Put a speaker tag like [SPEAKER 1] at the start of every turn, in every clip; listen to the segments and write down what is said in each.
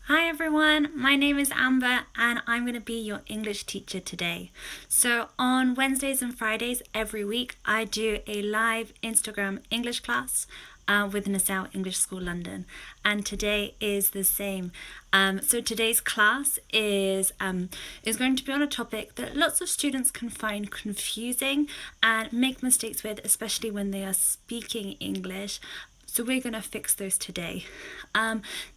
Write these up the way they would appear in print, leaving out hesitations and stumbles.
[SPEAKER 1] Hi everyone, my name is Amber and I'm going to be your English teacher today. So on Wednesdays and Fridays every week I do a live Instagram English class with Nassau English School London, and today is the same. So today's class is going to be on a topic that lots of students can find confusing and make mistakes with, especially when they are speaking English. So we're going to fix those today.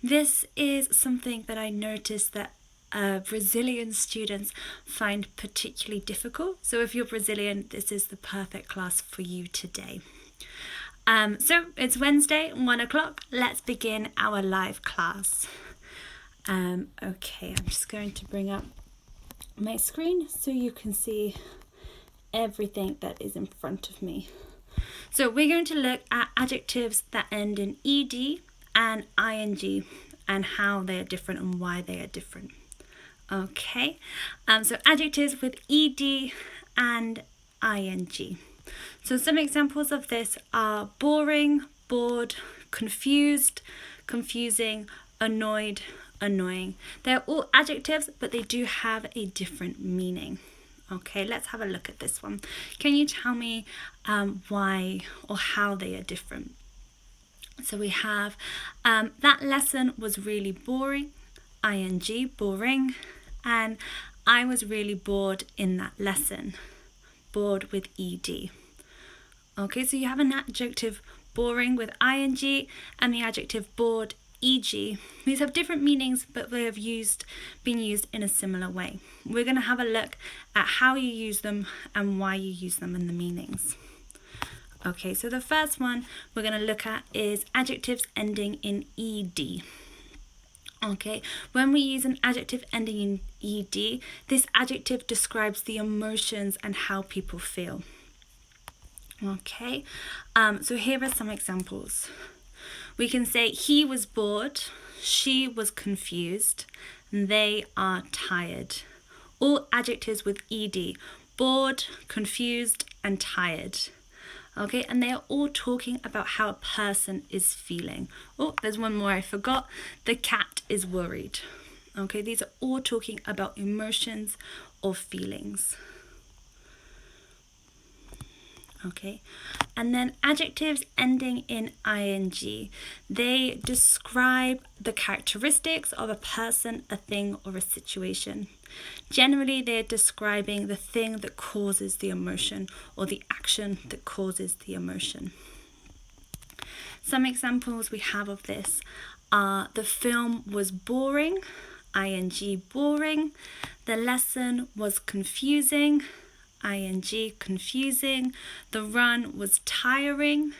[SPEAKER 1] This is something that I noticed that Brazilian students find particularly difficult. So if you're Brazilian, this is the perfect class for you today. So it's Wednesday, 1 o'clock. Let's begin our live class. Okay, I'm just going to bring up my screen so you can see everything that is in front of me. So we're going to look at adjectives that end in ed and ing and how they are different and why they are different. Okay, so adjectives with ed and ing. So some examples of this are boring, bored, confused, confusing, annoyed, annoying. They're all adjectives, but they do have a different meaning. Okay, let's have a look at this one. Can you tell me why or how they are different? So we have that lesson was really boring, ing, boring, and I was really bored in that lesson, bored with ed. Okay, so you have an adjective boring with ing and the adjective bored eg. These have different meanings, but they have been used in a similar way. We're going to have a look at how you use them and why you use them and the meanings. Okay, so the first one we're going to look at is adjectives ending in ed. Okay, when we use an adjective ending in ed, this adjective describes the emotions and how people feel. Okay, so here are some examples. We can say he was bored, she was confused, they are tired. All adjectives with ed, bored, confused, and tired. Okay, and they are all talking about how a person is feeling. Oh, there's one more I forgot. The cat is worried. Okay, these are all talking about emotions or feelings. Okay, and then adjectives ending in ing, they describe the characteristics of a person, a thing, or a situation. Generally, they're describing the thing that causes the emotion or the action that causes the emotion. Some examples we have of this are the film was boring, ing, boring. The lesson was confusing, ing, confusing. The run was tiring,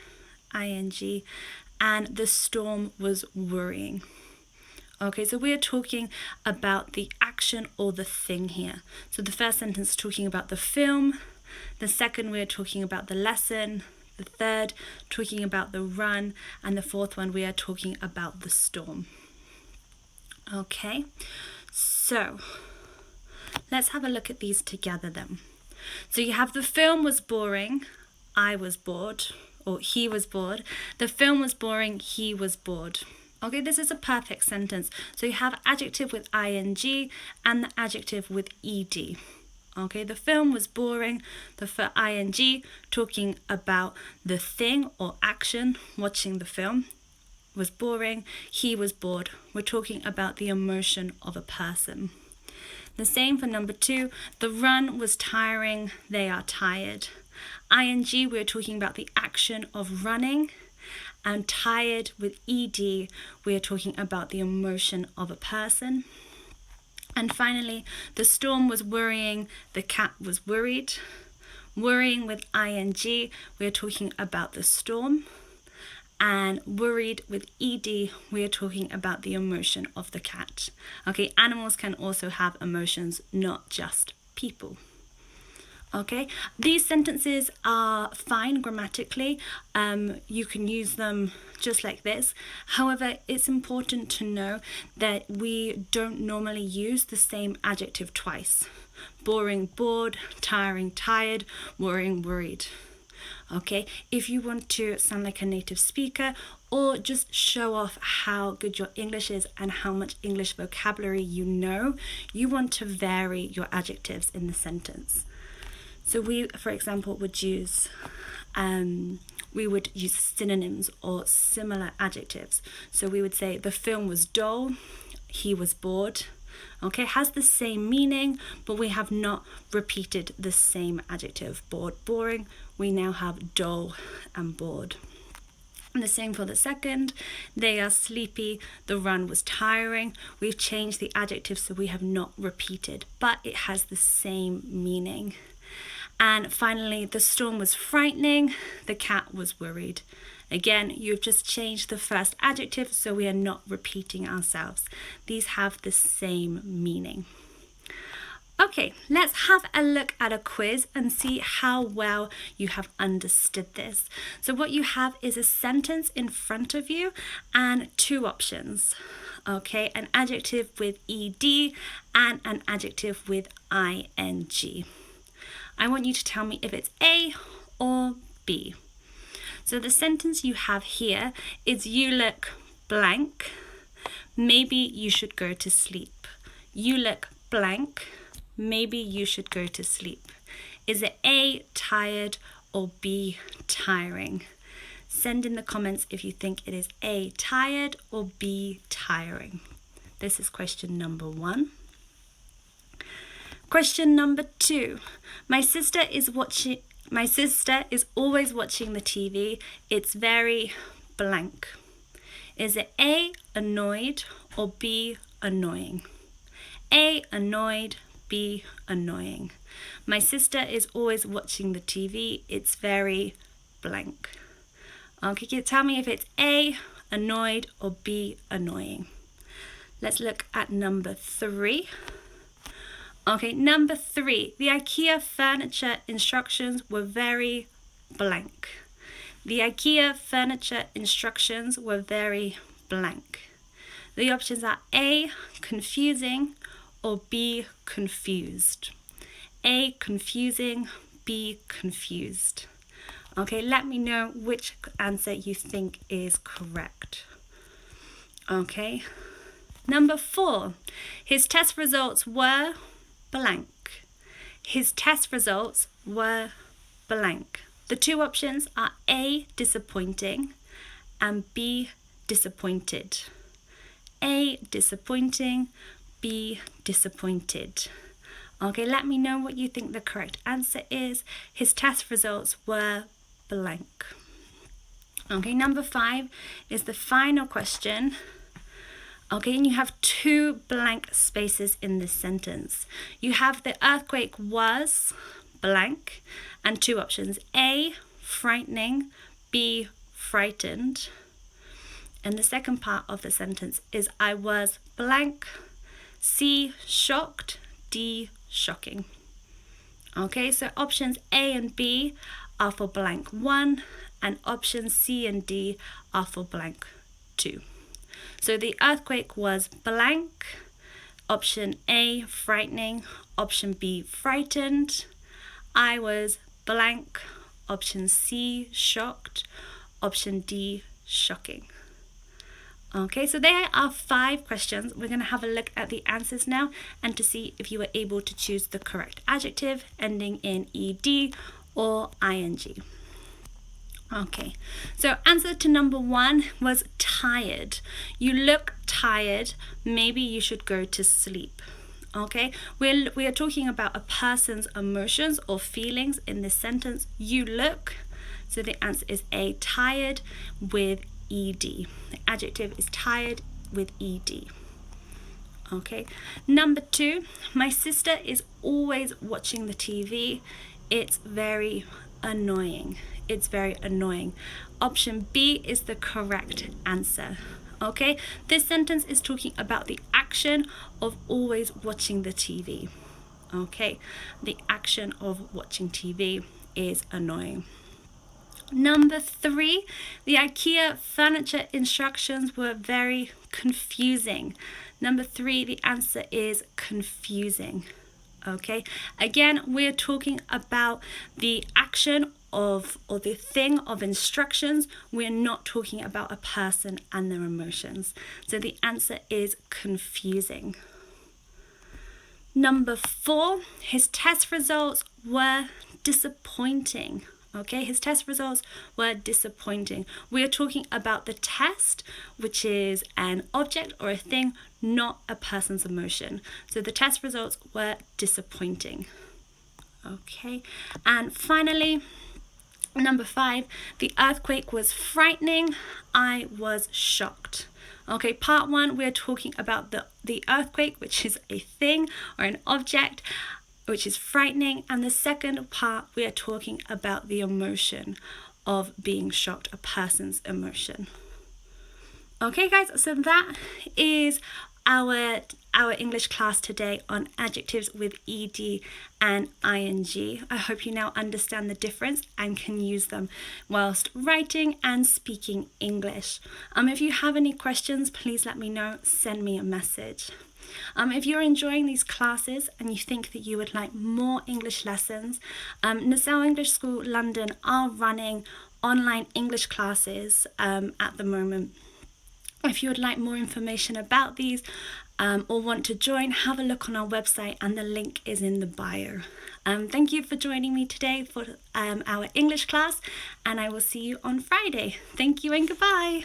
[SPEAKER 1] ing, and the storm was worrying. Okay, so we're talking about the action or the thing here. So the first sentence is talking about the film. The second, we're talking about the lesson. The third, talking about the run. And the fourth one, we are talking about the storm. Okay, so let's have a look at these together then. So you have the film was boring, I was bored, or he was bored. The film was boring, he was bored. Okay, this is a perfect sentence. So you have adjective with ing and the adjective with ed. Okay, the film was boring, the ing talking about the thing or action, watching the film, was boring, he was bored. We're talking about the emotion of a person. The same for number 2, the run was tiring, they are tired. Ing, we're talking about the action of running. And tired with ed, we're talking about the emotion of a person. And finally, the storm was worrying, the cat was worried. Worrying with ing, we're talking about the storm. And worried with ed, we're talking about the emotion of the cat. Okay, animals can also have emotions, not just people. Okay, these sentences are fine grammatically. You can use them just like this. However, it's important to know that we don't normally use the same adjective twice. Boring, bored, tiring, tired, worrying, worried. Okay, if you want to sound like a native speaker or just show off how good your English is and how much English vocabulary you know, you want to vary your adjectives in the sentence. So we, for example, would use synonyms or similar adjectives. So we would say the film was dull, he was bored. Okay, has the same meaning, but we have not repeated the same adjective. Bored, boring. We now have dull and bored. And the same for the second. They are sleepy. The run was tiring. We've changed the adjective, so we have not repeated, but it has the same meaning. And finally, the storm was frightening. The cat was worried. Again, you've just changed the first adjective, so we are not repeating ourselves. These have the same meaning. Okay, let's have a look at a quiz and see how well you have understood this. So what you have is a sentence in front of you and two options. Okay, an adjective with ed and an adjective with ing. I want you to tell me if it's A or B. So the sentence you have here is you look blank. Maybe you should go to sleep. You look blank. Maybe you should go to sleep. Is it A, tired, or B, tiring? Send in the comments if you think it is A, tired, or B, tiring. This is question number 1. Question number 2. My sister is always watching the TV. It's very blank. Is it A, annoyed, or B, annoying? A, annoyed, B, annoying. My sister is always watching the TV. It's very blank. Okay, tell me if it's A, annoyed, or B, annoying. Let's look at number 3. Okay, number 3, the IKEA furniture instructions were very blank. The IKEA furniture instructions were very blank. The options are A, confusing, or B, confused. A, confusing, B, confused. Okay, let me know which answer you think is correct. Okay, number 4, his test results were blank. His test results were blank. The two options are A, disappointing, and B, disappointed. A, disappointing, B, disappointed. Okay, let me know what you think the correct answer is. His test results were blank. Okay, number 5 is the final question. Okay, and you have 2 blank spaces in this sentence. You have the earthquake was blank and 2 options. A, frightening, B, frightened. And the second part of the sentence is I was blank, C, shocked, D, shocking. Okay, so options A and B are for blank 1 and options C and D are for blank 2. So the earthquake was blank, option A, frightening, option B, frightened. I was blank, option C, shocked, option D, shocking. Okay, so there are 5 questions. We're going to have a look at the answers now and to see if you were able to choose the correct adjective ending in ed or ing. Okay, so answer to number 1 was tired. You look tired. Maybe you should go to sleep. Okay, we are talking about a person's emotions or feelings in this sentence. You look. So the answer is A, tired with ed. The adjective is tired with ed. Okay, number 2, my sister is always watching the TV. It's very annoying. It's very annoying. Option B is the correct answer. Okay, this sentence is talking about the action of always watching the TV. Okay, the action of watching TV is annoying. Number 3, the IKEA furniture instructions were very confusing. Number 3, the answer is confusing. Okay, again, we're talking about the action or the thing of instructions, we're not talking about a person and their emotions. So the answer is confusing. Number 4, his test results were disappointing. Okay, his test results were disappointing. We're talking about the test, which is an object or a thing, not a person's emotion. So the test results were disappointing. Okay, and finally, number 5, the earthquake was frightening. I was shocked. Okay, part 1, we're talking about the earthquake, which is a thing or an object, which is frightening. And the second part, we are talking about the emotion of being shocked, a person's emotion. Okay, guys, so that is our English class today on adjectives with ed and ing. I hope you now understand the difference and can use them whilst writing and speaking English. If you have any questions, please let me know. Send me a message. If you're enjoying these classes and you think that you would like more English lessons, Nassau English School London are running online English classes at the moment. If you would like more information about these or want to join, have a look on our website and the link is in the bio. Thank you for joining me today for our English class, and I will see you on Friday. Thank you and goodbye.